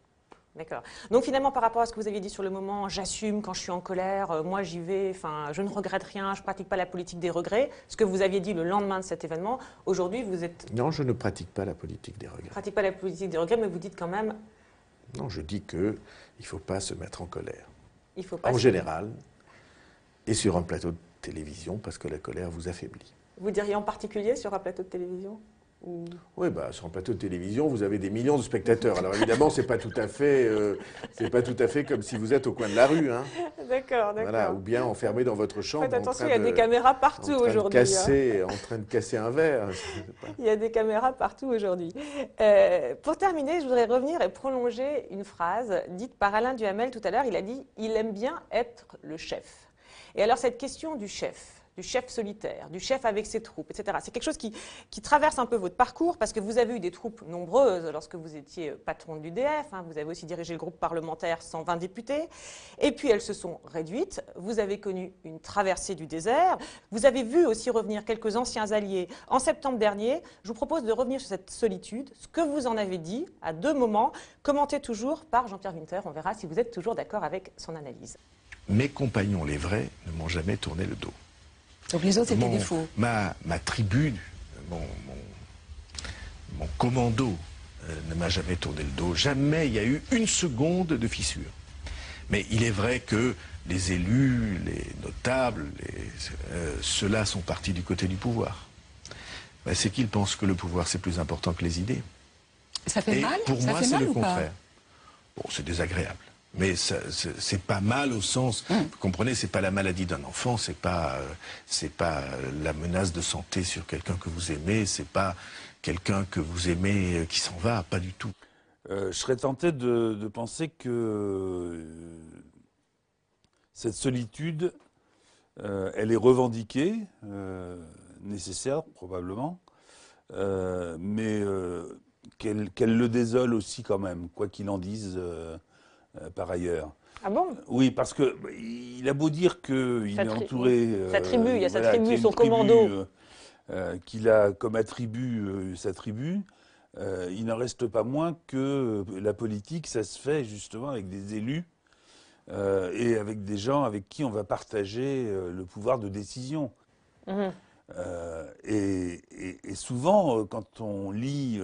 D'accord. Donc finalement, par rapport à ce que vous avez dit sur le moment, j'assume quand je suis en colère, moi j'y vais, enfin, je ne regrette rien, je ne pratique pas la politique des regrets. Ce que vous aviez dit le lendemain de cet événement, aujourd'hui vous êtes...
Non, je ne pratique pas la politique des regrets.
Je ne pratique pas la politique des regrets, mais vous dites quand même...
Non, je dis qu'il ne faut pas se mettre en colère.
Il faut pas
en général, et sur un plateau de télévision, parce que la colère vous affaiblit.
Vous diriez en particulier sur un plateau de télévision?
Oui, sur un plateau de télévision, vous avez des millions de spectateurs. Alors évidemment, c'est pas tout à fait comme si vous êtes au coin de la rue, hein.
D'accord.
Voilà, ou bien enfermé dans votre chambre.
Faites attention, il y a des caméras partout aujourd'hui.
En train de casser un verre.
Il y a des caméras partout aujourd'hui. Pour terminer, je voudrais revenir et prolonger une phrase dite par Alain Duhamel tout à l'heure. Il a dit « Il aime bien être le chef ». Et alors cette question du chef solitaire, du chef avec ses troupes, etc. C'est quelque chose qui traverse un peu votre parcours, parce que vous avez eu des troupes nombreuses lorsque vous étiez patron de l'UDF, hein, vous avez aussi dirigé le groupe parlementaire 120 députés, et puis elles se sont réduites, vous avez connu une traversée du désert, vous avez vu aussi revenir quelques anciens alliés en septembre dernier. Je vous propose de revenir sur cette solitude, ce que vous en avez dit à deux moments, commenté toujours par Jean-Pierre Winter. On verra si vous êtes toujours d'accord avec son analyse.
Mes compagnons, les vrais, ne m'ont jamais tourné le dos.
Donc les autres étaient des faux.
Ma tribu, mon commando ne m'a jamais tourné le dos. Jamais il y a eu une seconde de fissure. Mais il est vrai que les élus, les notables, ceux-là sont partis du côté du pouvoir. Ben, c'est qu'ils pensent que le pouvoir c'est plus important que les idées.
Ça fait mal?
Pour moi, c'est le contraire. Bon, c'est désagréable. Mais c'est pas mal au sens, vous comprenez, c'est pas la maladie d'un enfant, c'est pas la menace de santé sur quelqu'un que vous aimez, c'est pas quelqu'un que vous aimez qui s'en va, pas du tout.
Je serais tenté de penser que cette solitude, elle est revendiquée, nécessaire probablement, mais qu'elle le désole aussi quand même, quoi qu'il en dise. Par ailleurs.
Ah bon?
Oui, parce que il a beau dire qu'il est entouré...
Sa tribu, il y a sa tribu, son commando.
Qu'il a comme attribut sa tribu, il n'en reste pas moins que la politique, ça se fait justement avec des élus et avec des gens avec qui on va partager le pouvoir de décision. Mmh. Et souvent, quand on lit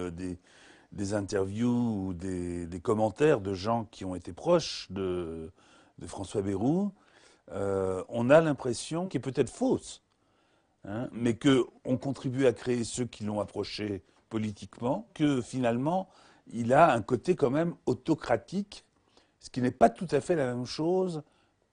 des interviews ou des commentaires de gens qui ont été proches de François Bayrou, on a l'impression, qui est peut-être fausse, hein, mais qu'on contribue à créer ceux qui l'ont approché politiquement, que finalement, il a un côté quand même autocratique, ce qui n'est pas tout à fait la même chose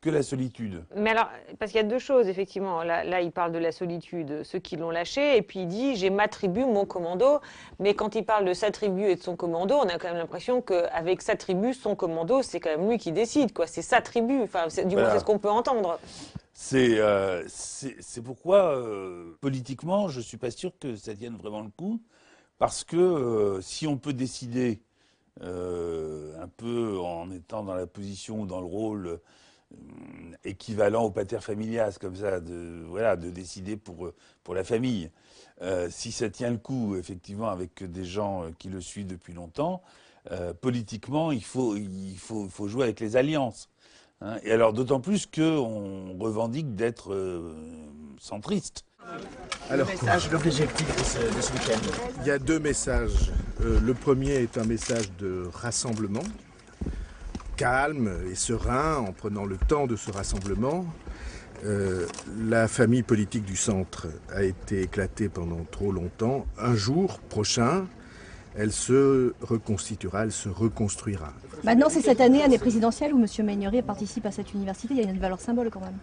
que la solitude.
Mais alors, parce qu'il y a deux choses, effectivement. Là, il parle de la solitude, ceux qui l'ont lâché, et puis il dit « j'ai ma tribu, mon commando ». Mais quand il parle de sa tribu et de son commando, on a quand même l'impression qu'avec sa tribu, son commando, c'est quand même lui qui décide, quoi. C'est sa tribu, enfin, du moins, c'est ce qu'on peut entendre.
C'est pourquoi, politiquement, je ne suis pas sûr que ça tienne vraiment le coup, parce que si on peut décider, un peu en étant dans la position ou dans le rôle équivalent au pater familias, comme ça, de décider pour la famille. Si ça tient le coup, effectivement, avec des gens qui le suivent depuis longtemps, politiquement, il faut jouer avec les alliances. Hein. Et alors, d'autant plus qu'on revendique d'être centriste.
Alors, l'objectif de ce week-end.
Il y a deux messages. Le premier est un message de rassemblement, calme et serein, en prenant le temps de ce rassemblement. La famille politique du centre a été éclatée pendant trop longtemps. Un jour prochain, elle se reconstituera, elle se reconstruira.
Maintenant, c'est cette année présidentielle où M. Meignery participe à cette université. Il y a une valeur symbole quand même.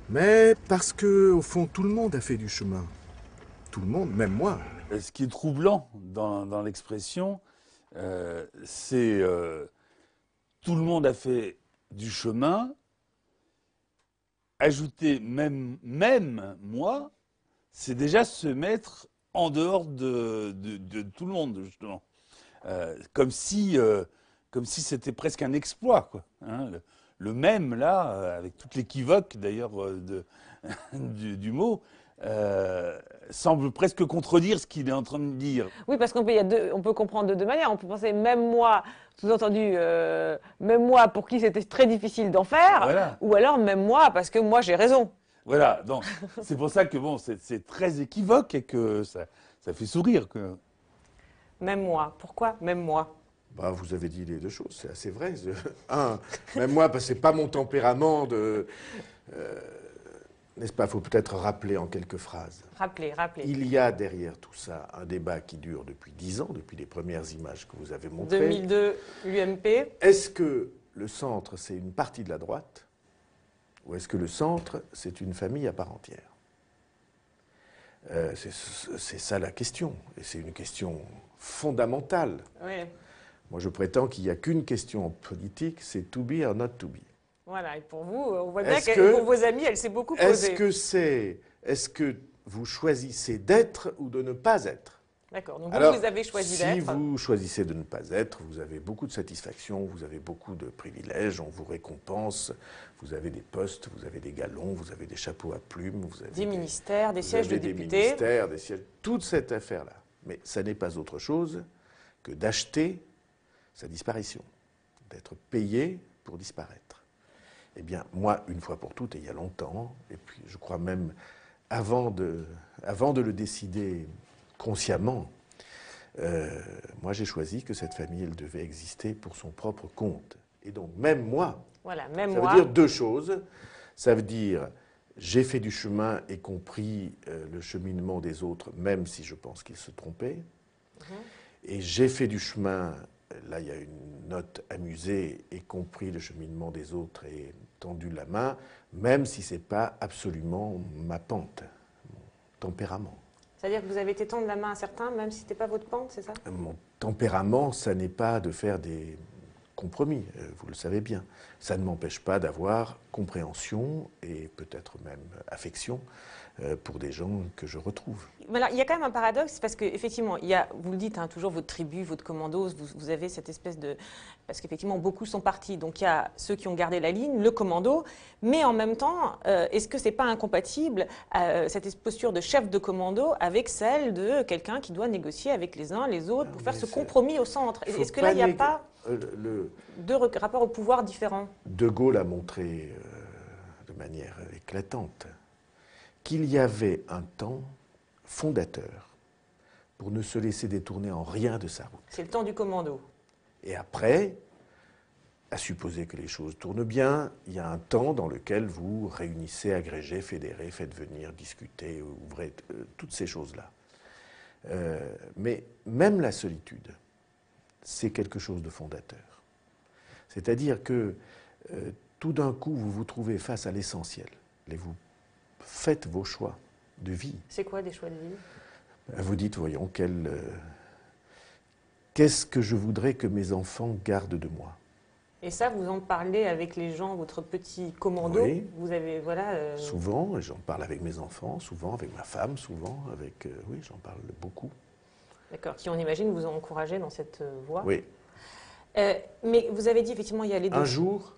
Mais parce que, au fond, tout le monde a fait du chemin. Tout le monde, même moi.
Ce qui est troublant dans l'expression, c'est tout le monde a fait du chemin. Ajouter même moi, c'est déjà se mettre en dehors de tout le monde, justement. Comme si c'était presque un exploit, quoi. Hein, le même, là, avec toute l'équivoque, d'ailleurs, du mot, semble presque contredire ce qu'il est en train de dire.
Oui, parce on peut comprendre de deux manières. On peut penser, même moi, sous-entendu, même moi pour qui c'était très difficile d'en faire,
voilà.
Ou alors même moi parce que moi j'ai raison.
Voilà, donc c'est pour ça que bon, c'est très équivoque et que ça fait sourire.
Même moi, pourquoi même moi?
Bah, vous avez dit les deux choses, c'est assez vrai. Même moi, parce que c'est pas mon tempérament de... n'est-ce pas, il faut peut-être rappeler en quelques phrases.
Rappelez.
Il y a derrière tout ça un débat qui dure depuis 10 ans, depuis les premières images que vous avez montrées.
2002, l'UMP.
Est-ce que le centre, c'est une partie de la droite, ou est-ce que le centre, c'est une famille à part entière? C'est ça la question, et c'est une question fondamentale.
Oui.
Moi, je prétends qu'il n'y a qu'une question en politique, c'est to be or not to be.
Voilà, et pour vous, on voit bien que pour vos amis, elle s'est beaucoup posée.
Est-ce que vous choisissez d'être ou de ne pas être?
D'accord, donc
alors,
vous avez choisi d'être.
Si vous choisissez de ne pas être, vous avez beaucoup de satisfaction, vous avez beaucoup de privilèges, on vous récompense, vous avez des postes, vous avez des galons, vous avez des chapeaux à plumes, vous avez
des ministères, des sièges de députés.
Des ministères, des sièges, toute cette affaire-là. Mais ça n'est pas autre chose que d'acheter sa disparition, d'être payé pour disparaître. Eh bien, moi, une fois pour toutes, et il y a longtemps, et puis je crois même avant de le décider consciemment, moi j'ai choisi que cette famille, elle devait exister pour son propre compte. Et donc, même moi,
voilà,
ça veut dire deux choses. Ça veut dire, j'ai fait du chemin et compris le cheminement des autres, même si je pense qu'ils se trompaient. Et j'ai fait du chemin... Là, il y a une note amusée, et compris le cheminement des autres et tendu la main, même si ce n'est pas absolument ma pente, mon tempérament.
C'est-à-dire que vous avez été tendre la main à certains, même si ce n'était pas votre pente, c'est ça?
Mon tempérament, ça n'est pas de faire des compromis, vous le savez bien. Ça ne m'empêche pas d'avoir compréhension et peut-être même affection pour des gens que je retrouve.
Mais alors, il y a quand même un paradoxe, parce qu'effectivement, vous le dites, hein, toujours votre tribu, votre commando, vous avez cette espèce de... Parce qu'effectivement, beaucoup sont partis, donc il y a ceux qui ont gardé la ligne, le commando, mais en même temps, est-ce que ce n'est pas incompatible, cette posture de chef de commando, avec celle de quelqu'un qui doit négocier avec les uns, les autres, pour faire ce compromis au centre? Est-ce que là, il n'y a pas deux rapports au pouvoir différents?
De Gaulle a montré de manière éclatante qu'il y avait un temps fondateur pour ne se laisser détourner en rien de sa route.
C'est le temps du commando.
Et après, à supposer que les choses tournent bien, il y a un temps dans lequel vous réunissez, agrégez, fédérez, faites venir, discutez, ouvrez, toutes ces choses-là. Mais même la solitude, c'est quelque chose de fondateur. C'est-à-dire que tout d'un coup, vous vous trouvez face à l'essentiel et vous faites vos choix de vie.
C'est quoi des choix de vie?
Vous dites, voyons, qu'est-ce que je voudrais que mes enfants gardent de moi?
Et ça, vous en parlez avec les gens, votre petit commando?
Oui.
Vous avez, voilà...
Souvent, j'en parle avec mes enfants, souvent avec ma femme, souvent avec... oui, j'en parle beaucoup.
D'accord, qui on imagine vous ont encouragé dans cette voie.
Oui.
Mais vous avez dit effectivement il y a les deux.
Un jour,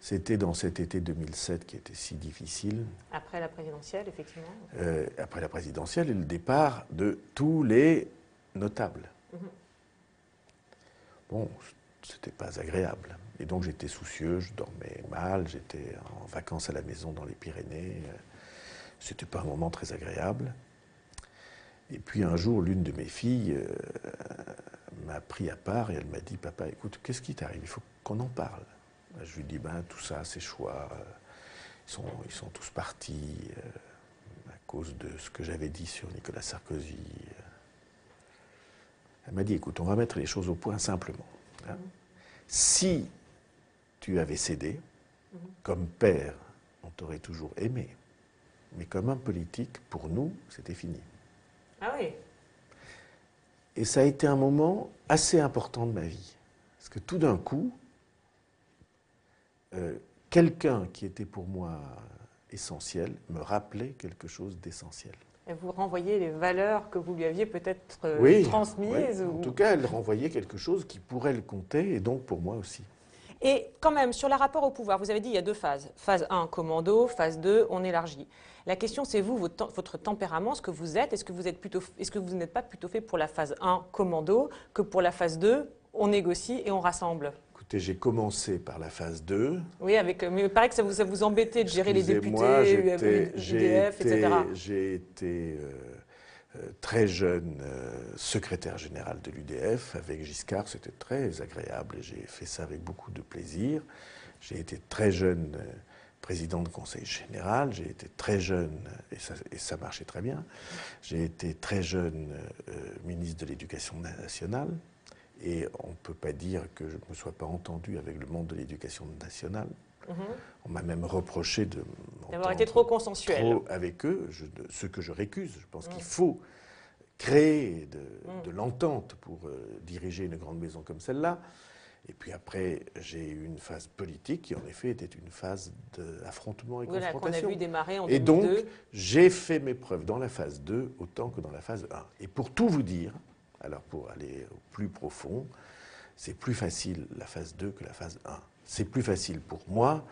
c'était dans cet été 2007 qui était si difficile.
Après la présidentielle, effectivement.
Après la présidentielle et le départ de tous les notables. Bon, c'était pas agréable. Et donc j'étais soucieux, je dormais mal, j'étais en vacances à la maison dans les Pyrénées. C'était pas un moment très agréable. Et puis un jour, l'une de mes filles m'a pris à part et elle m'a dit « Papa, écoute, qu'est-ce qui t'arrive? Il faut qu'on en parle. » Je lui dis « Tout ça, ces choix, ils sont tous partis à cause de ce que j'avais dit sur Nicolas Sarkozy. » Elle m'a dit « Écoute, on va mettre les choses au point simplement. Hein. Si tu avais cédé, comme père, on t'aurait toujours aimé. Mais comme homme politique, pour nous, c'était fini. »
Ah oui.
Et ça a été un moment assez important de ma vie. Parce que tout d'un coup, quelqu'un qui était pour moi essentiel me rappelait quelque chose d'essentiel.
Et vous renvoyez les valeurs que vous lui aviez peut-être transmises?
Oui. En tout cas, elle renvoyait quelque chose qui pourrait le compter, et donc pour moi aussi.
Et quand même, sur le rapport au pouvoir, vous avez dit il y a deux phases. Phase 1, commando. Phase 2, on élargit. La question, c'est vous, votre tempérament, ce que vous êtes. Est-ce que vous n'êtes pas plutôt fait pour la phase 1, commando, que pour la phase 2, on négocie et on rassemble?
Écoutez, j'ai commencé par la phase 2.
Oui, mais il paraît que ça vous embêtait de gérer les députés, l'UDF, etc.
J'ai été très jeune secrétaire général de l'UDF avec Giscard. C'était très agréable et j'ai fait ça avec beaucoup de plaisir. J'ai été très jeune président de conseil général. J'ai été très jeune, et ça marchait très bien, j'ai été très jeune ministre de l'Éducation nationale. Et on ne peut pas dire que je ne me sois pas entendu avec le monde de l'éducation nationale. On m'a même reproché
d'avoir été trop consensuel.
Avec eux, ce que je récuse. Je pense qu'il faut créer de l'entente pour diriger une grande maison comme celle-là. Et puis après, j'ai eu une phase politique qui, en effet, était une phase d'affrontement et confrontation.
Qu'on a vu démarrer en 2002.
Et donc, j'ai fait mes preuves dans la phase 2 autant que dans la phase 1. Et pour tout vous dire, alors pour aller au plus profond, c'est plus facile la phase 2 que la phase 1. C'est plus facile pour moi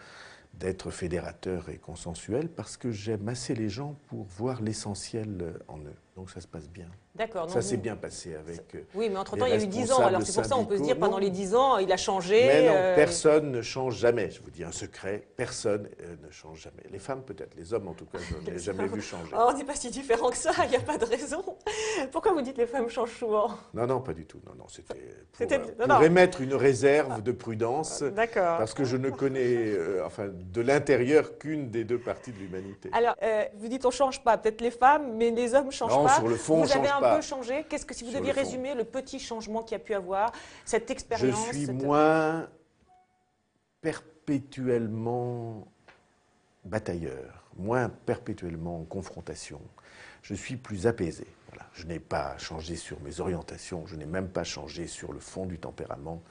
d'être fédérateur et consensuel parce que j'aime assez les gens pour voir l'essentiel en eux. Donc ça se passe bien.
D'accord.
Ça s'est bien passé avec.
Oui, mais entre-temps, il y a eu 10 ans. Alors c'est pour ça qu'on peut se dire pendant les 10 ans, il a changé.
Mais non, personne ne change jamais. Je vous dis un secret, personne ne change jamais. Les femmes peut-être, les hommes en tout cas, je ne l'ai jamais vu changer.
Oh, on n'est pas si différent que ça, il n'y a pas de raison. Pourquoi vous dites les femmes changent souvent?
Non, non, pas du tout. Non, non, c'était pour émettre une réserve de prudence.
D'accord.
Parce que je ne connais, enfin, de l'intérieur qu'une des deux parties de l'humanité.
Alors, vous dites on ne change pas, peut-être les femmes, mais les hommes ne changent pas.
Sur le fond,
vous avez un peu changé. Qu'est-ce que si vous deviez résumer le petit changement qu'il y a pu avoir, cette expérience?
Je suis moins perpétuellement batailleur, moins perpétuellement en confrontation. Je suis plus apaisé. Voilà. Je n'ai pas changé sur mes orientations, je n'ai même pas changé sur le fond du tempérament,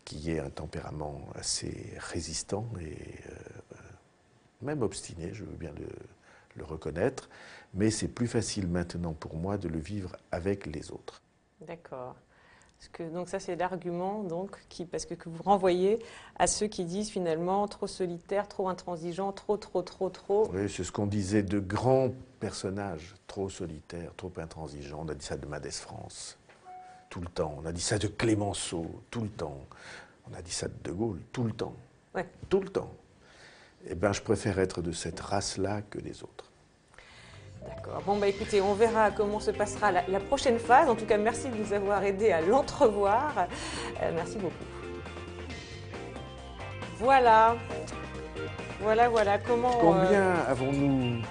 qui est un tempérament assez résistant et même obstiné, je veux bien le reconnaître, mais c'est plus facile maintenant pour moi de le vivre avec les autres.
D'accord. Donc ça, c'est l'argument que vous renvoyez à ceux qui disent finalement trop solitaire, trop intransigeant, trop.
Oui, c'est ce qu'on disait de grands personnages, trop solitaires, trop intransigeants. On a dit ça de Mendès France, tout le temps. On a dit ça de Clémenceau, tout le temps. On a dit ça de De Gaulle, tout le temps.
Ouais.
Tout le temps. Eh bien, je préfère être de cette race-là que des autres.
D'accord. Bon, bah écoutez, on verra comment se passera la prochaine phase. En tout cas, merci de nous avoir aidés à l'entrevoir. Merci beaucoup. Voilà. Voilà. Comment...
Combien avons-nous